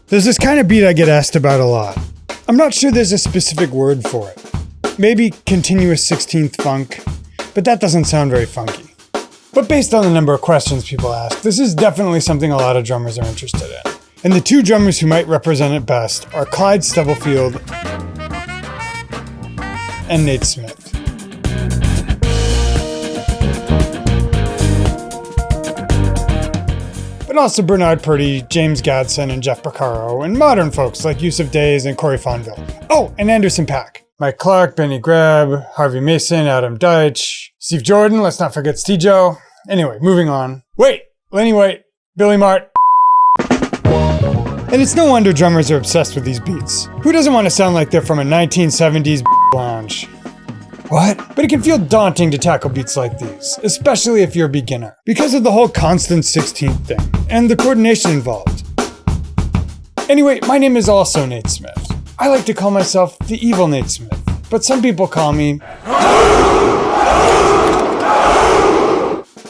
There's this kind of beat I get asked about a lot. I'm not sure there's a specific word for it. Maybe continuous 16th funk, but that doesn't sound very funky. But based on the number of questions people ask, this is definitely something a lot of drummers are interested in. And the two drummers who might represent it best are Clyde Stubblefield and Nate Smith. But also Bernard Purdy, James Gadson, and Jeff Porcaro, and modern folks like Yusuf Days and Corey Fonville. Oh, and Anderson .Paak. Mike Clark, Benny Greb, Harvey Mason, Adam Deitch, Steve Jordan, let's not forget Stejo. Anyway, moving on. Wait, Lenny White, Billy Mart. And it's no wonder drummers are obsessed with these beats. Who doesn't want to sound like they're from a 1970s lounge? What? But it can feel daunting to tackle beats like these, especially if you're a beginner, because of the whole constant 16th thing, and the coordination involved. Anyway, my name is also Nate Smith. I like to call myself the evil Nate Smith, but some people call me...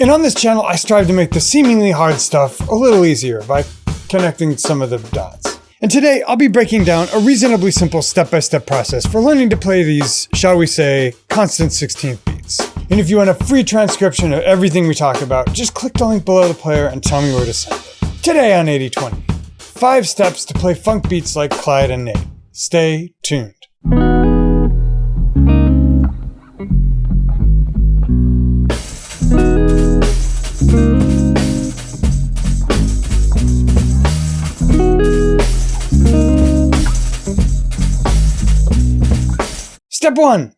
And on this channel, I strive to make the seemingly hard stuff a little easier by connecting some of the dots. And today, I'll be breaking down a reasonably simple step-by-step process for learning to play these, shall we say, constant 16th beats. And if you want a free transcription of everything we talk about, just click the link below the player and tell me where to send it. Today on 80/20, 5 steps to play funk beats like Clyde and Nate. Stay tuned. Step 1.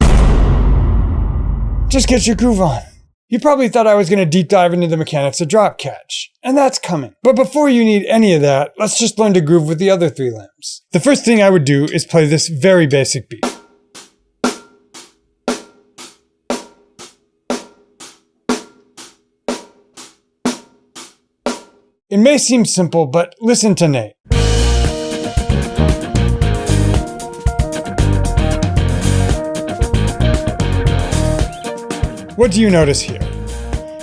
Just get your groove on. You probably thought I was going to deep dive into the mechanics of drop catch, and that's coming. But before you need any of that, let's just learn to groove with the other 3 limbs. The first thing I would do is play this very basic beat. It may seem simple, but listen to Nate. What do you notice here?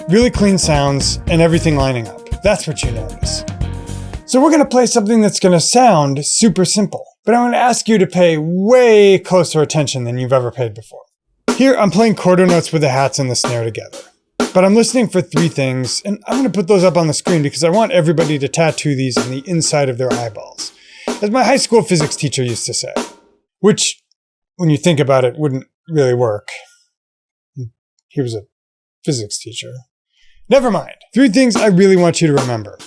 Really clean sounds and everything lining up. That's what you notice. So we're going to play something that's going to sound super simple, but I'm going to ask you to pay way closer attention than you've ever paid before. Here I'm playing quarter notes with the hats and the snare together, but I'm listening for 3 things, and I'm going to put those up on the screen because I want everybody to tattoo these on the inside of their eyeballs, as my high school physics teacher used to say, which, when you think about it, wouldn't really work. He was a physics teacher. Never mind. 3 things I really want you to remember.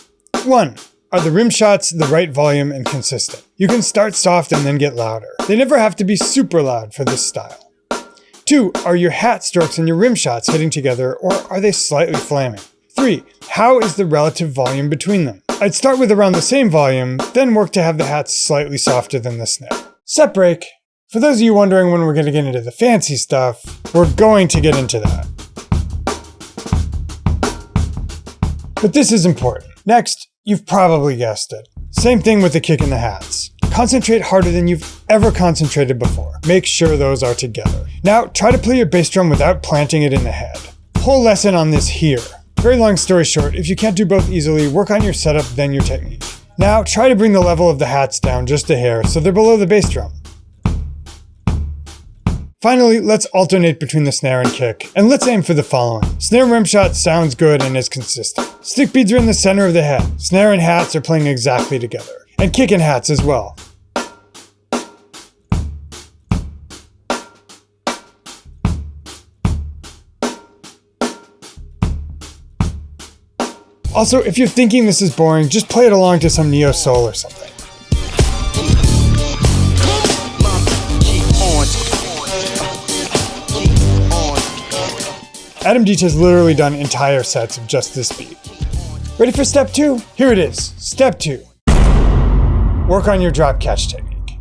1. Are the rim shots the right volume and consistent? You can start soft and then get louder. They never have to be super loud for this style. 2. Are your hat strokes and your rim shots hitting together, or are they slightly flaming? 3. How is the relative volume between them? I'd start with around the same volume, then work to have the hats slightly softer than the snare. Set break. For those of you wondering when we're going to get into the fancy stuff, we're going to get into that. But this is important. Next, you've probably guessed it. Same thing with the kick and the hats. Concentrate harder than you've ever concentrated before. Make sure those are together. Now, try to play your bass drum without planting it in the head. Whole lesson on this here. Very long story short, if you can't do both easily, work on your setup, then your technique. Now, try to bring the level of the hats down just a hair so they're below the bass drum. Finally, let's alternate between the snare and kick, and let's aim for the following. Snare rim shot sounds good and is consistent. Stick beads are in the center of the head. Snare and hats are playing exactly together. And kick and hats as well. Also, if you're thinking this is boring, just play it along to some neo soul or something. Adam Deitch has literally done entire sets of just this beat. Ready for step 2? Here it is. Step 2. Work on your drop catch technique.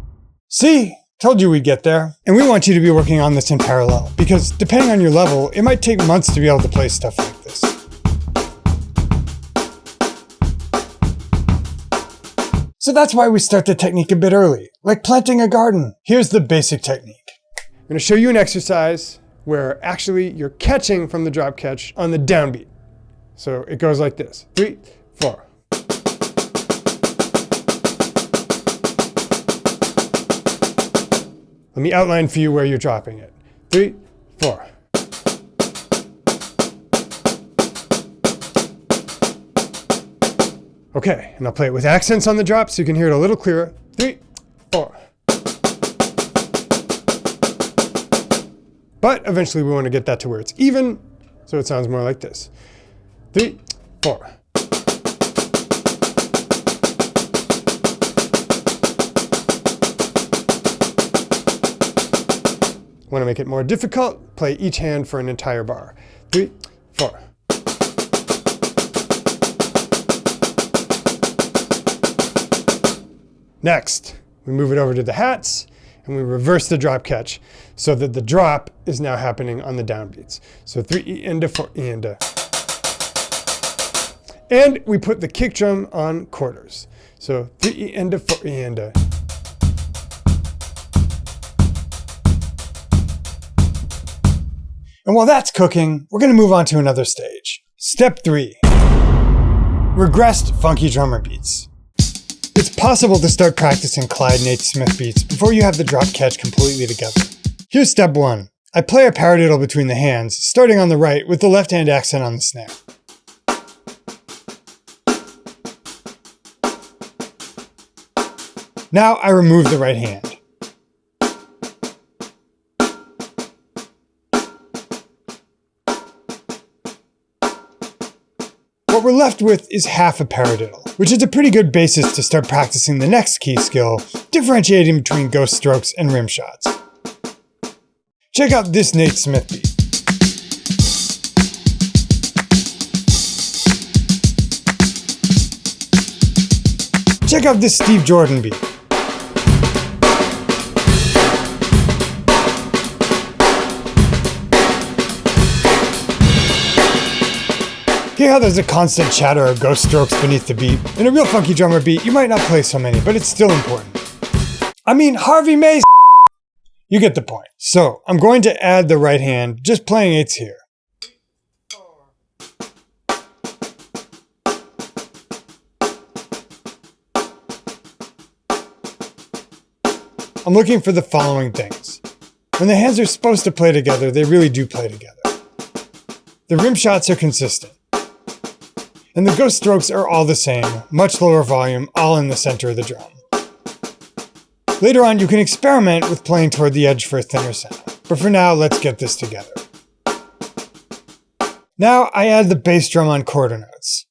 See? Told you we'd get there. And we want you to be working on this in parallel, because depending on your level, it might take months to be able to play stuff like this. So that's why we start the technique a bit early, like planting a garden. Here's the basic technique. I'm going to show you an exercise where actually you're catching from the drop catch on the downbeat. So it goes like this. 3, 4. Let me outline for you where you're dropping it. 3, 4. Okay, and I'll play it with accents on the drop so you can hear it a little clearer. 3, 4. But eventually we want to get that to where it's even, so it sounds more like this. 3, 4. Want to make it more difficult? Play each hand for an entire bar. 3, 4. Next, we move it over to the hats and we reverse the drop catch so that the drop is now happening on the downbeats. So 3 E and a 4 E and a. And we put the kick drum on quarters. So 3 E and a 4 E and a. And while that's cooking, we're going to move on to another stage. Step 3. Regressed funky drummer beats. It's possible to start practicing Clyde Nate Smith beats before you have the drop catch completely together. Here's step 1. I play a paradiddle between the hands, starting on the right with the left hand accent on the snare. Now I remove the right hand. What we're left with is half a paradiddle, which is a pretty good basis to start practicing the next key skill, differentiating between ghost strokes and rim shots. Check out this Nate Smith beat. Check out this Steve Jordan beat. Hear how there's a constant chatter of ghost strokes beneath the beat? In a real funky drummer beat, you might not play so many, but it's still important. I mean, Harvey Mays. You get the point. So, I'm going to add the right hand, just playing eights here. I'm looking for the following things. When the hands are supposed to play together, they really do play together. The rim shots are consistent. And the ghost strokes are all the same, much lower volume, all in the center of the drum. Later on, you can experiment with playing toward the edge for a thinner sound. But for now, let's get this together. Now, I add the bass drum on quarter notes.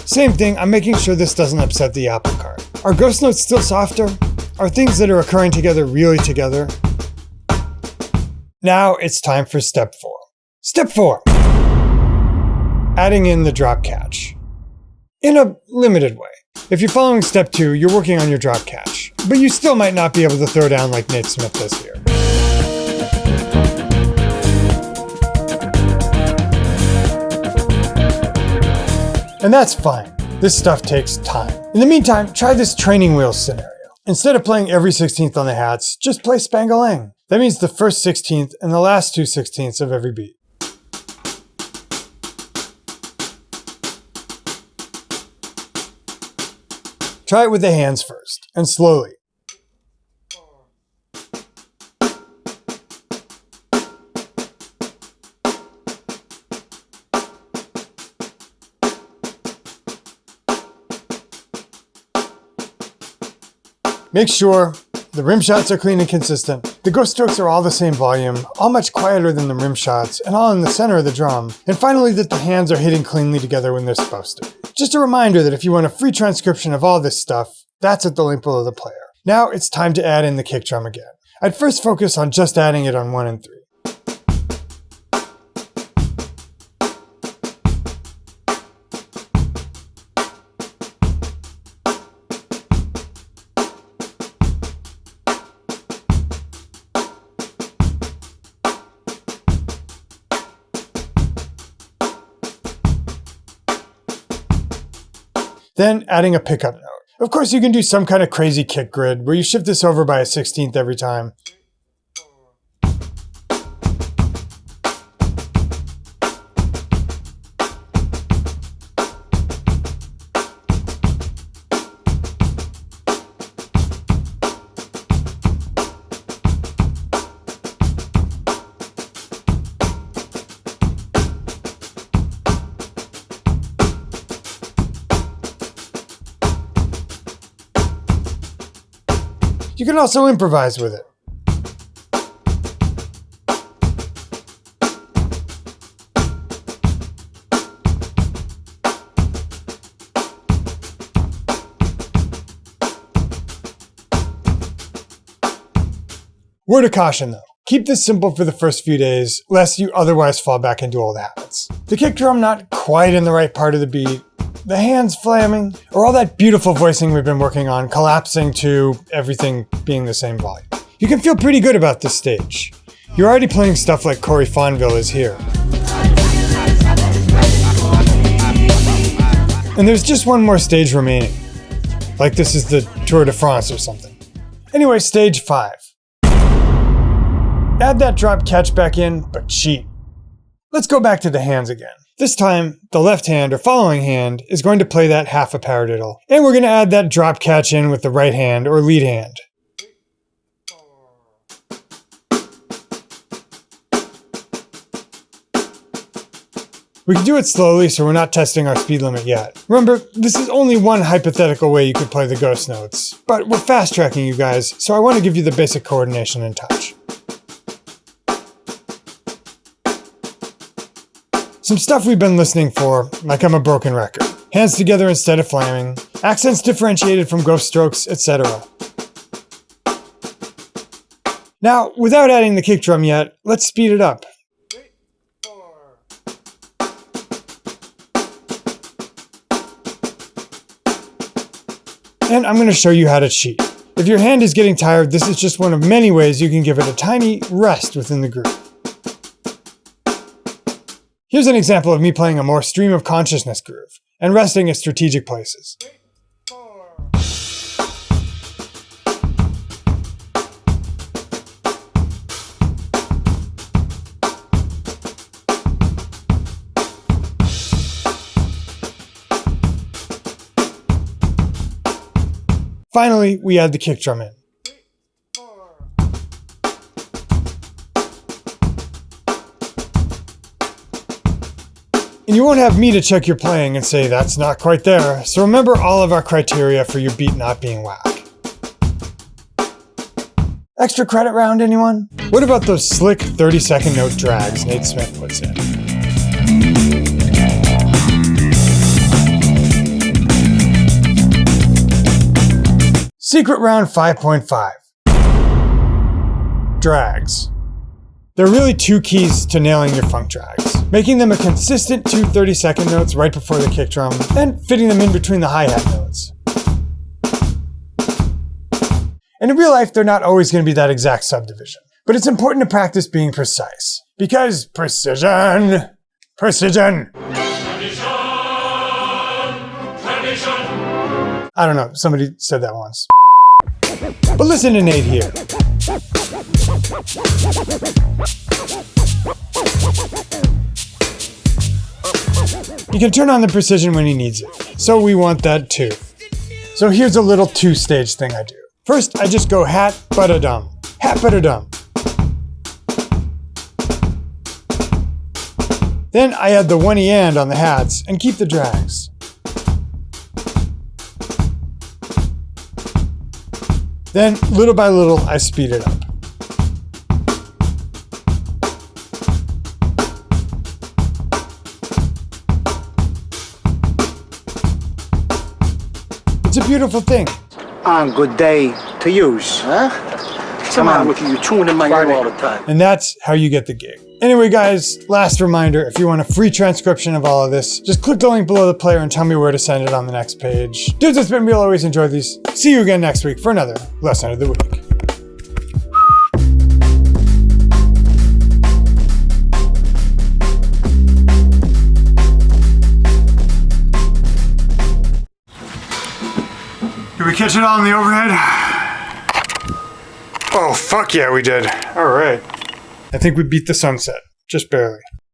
Same thing, I'm making sure this doesn't upset the apple cart. Are ghost notes still softer? Are things that are occurring together really together? Now it's time for step 4. Step 4. Adding in the drop catch. In a limited way. If you're following step 2, you're working on your drop catch, but you still might not be able to throw down like Nate Smith does here. And that's fine. This stuff takes time. In the meantime, try this training wheels scenario. Instead of playing every 16th on the hats, just play Spangalang. That means the first 16th and the last 2 16ths of every beat. Try it with the hands first, and slowly. Make sure the rim shots are clean and consistent. The ghost strokes are all the same volume, all much quieter than the rim shots, and all in the center of the drum. And finally, that the hands are hitting cleanly together when they're supposed to. Just a reminder that if you want a free transcription of all this stuff, that's at the link below the player. Now it's time to add in the kick drum again. I'd first focus on just adding it on 1 and 3. Then adding a pickup note. Of course, you can do some kind of crazy kick grid where you shift this over by a 16th every time. You can also improvise with it. Word of caution though, keep this simple for the first few days, lest you otherwise fall back into old habits. The kick drum not quite in the right part of the beat, the hands flamming, or all that beautiful voicing we've been working on collapsing to everything being the same volume. You can feel pretty good about this stage. You're already playing stuff like Corey Fonville is here. And there's just one more stage remaining. Like this is the Tour de France or something. Anyway, stage 5. Add that drop catch back in, but cheat. Let's go back to the hands again. This time, the left hand or following hand is going to play that half a paradiddle. And we're going to add that drop catch in with the right hand or lead hand. We can do it slowly so we're not testing our speed limit yet. Remember, this is only one hypothetical way you could play the ghost notes. But we're fast tracking you guys, so I want to give you the basic coordination and touch. Some stuff we've been listening for, like I'm a broken record. Hands together instead of flamming, accents differentiated from ghost strokes, etc. Now, without adding the kick drum yet, let's speed it up. 3, 4. And I'm going to show you how to cheat. If your hand is getting tired, this is just one of many ways you can give it a tiny rest within the groove. Here's an example of me playing a more stream of consciousness groove and resting at strategic places. 3, 4. Finally, we add the kick drum in. 3, 4. And you won't have me to check your playing and say that's not quite there, so remember all of our criteria for your beat not being whack. Extra credit round, anyone? What about those slick 30-second note drags Nate Smith puts in? Secret round 5.5. Drags. There are really two keys to nailing your funk drags. Making them a consistent 2 30-second notes right before the kick drum, and fitting them in between the hi-hat notes. And in real life, they're not always going to be that exact subdivision. But it's important to practice being precise. Because precision! Precision! I don't know, somebody said that once. But listen to Nate here. You can turn on the precision when he needs it. So we want that too. So here's a little two-stage thing I do. First, I just go hat, but-a-dum. Hat, but-a-dum. Then I add the one-e and on the hats and keep the drags. Then, little by little, I speed it up. It's a beautiful thing. On good day to use. Huh? Come on with you, you're chewing in my ear all the time. And that's how you get the gig. Anyway, guys, last reminder, if you want a free transcription of all of this, just click the link below the player and tell me where to send it on the next page. Dudes, it's been real. Always enjoyed these. See you again next week for another lesson of the week. Did we catch it all in the overhead? Oh, fuck yeah, we did. All right. I think we beat the sunset. Just barely.